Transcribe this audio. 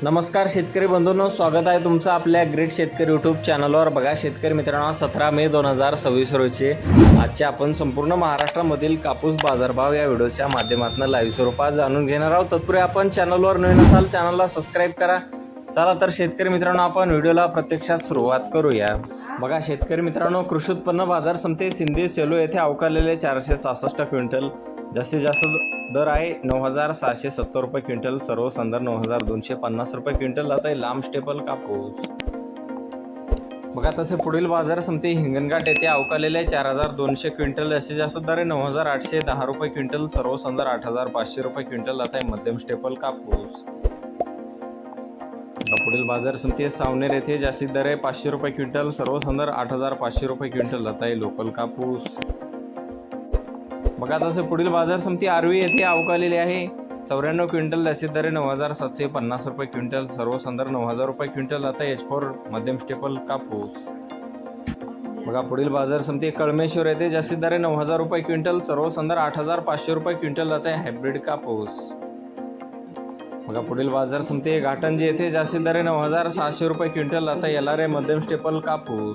नमस्कार शेतकरी बंधूंनो, स्वागत आहे तुमचं आपल्या ग्रेट शेतकरी यूट्यूब चॅनलवर। बघा शेतकरी मित्रांनो, 17 मे 2026 रोजी आजचे आपण संपूर्ण महाराष्ट्रामधील कापूस बाजारभाव या व्हिडिओच्या माध्यमातून लाईव्ह स्वरूपात जाणून घेणार आहोत। तत्पूर्वी आपण चॅनलवर नवीन असाल चॅनलला सबस्क्राईब करा। चला तर शेतकरी मित्रांनो, आपण व्हिडिओला प्रत्यक्षात सुरुवात करूया। बघा शेतकरी मित्रांनो, कृषी उत्पन्न बाजार समिती सिंधी सेलू येथे अवकालेले 466 क्विंटल जास्तीत जास्त दर आहे 9,770 रुपये क्विंटल, सर्व संदर्भ 9,250 रुपये क्विंटल। आता लांब स्टेपल कापूस बघा तसे पुढील बाजार समिती हिंगणघाट येथे अवकालेले 4,200 क्विंटल जास्तीत जास्त दर आहे 9,810 रुपये क्विंटल, सर्व संदर्भ 8,500 रुपये क्विंटल। आता मध्यम स्टेपल कापूस पुढील बाजार समिती सावनेर येथे जास्तीत दर आहे 500 रुपये क्विंटल, सर्व संदर्भ 8,500 रुपये क्विंटल। आता लोकल कापूस बघा तसे पुढील बाजार समिती आर्वी येथे अवकालेली आहे 94 क्विंटल जास्तीत दर 9,750 रुपये क्विंटल, सर्व संदर्भ 9,000 रुपये क्विंटल। आता H4 मध्यम स्टेपल कापूस बघा पुढील बाजार समिती कळमेश्वर येथे जास्तीत दर 9,000 रुपये क्विंटल, सर्व संदर्भ 8,500 रुपये क्विंटल। आता हायब्रिड कापूस बघा पुढील बाजार समिती घाटंजी येथे जास्तीत दर 9,600 रुपये क्विंटल। आता LRA मध्यम स्टेपल कापूस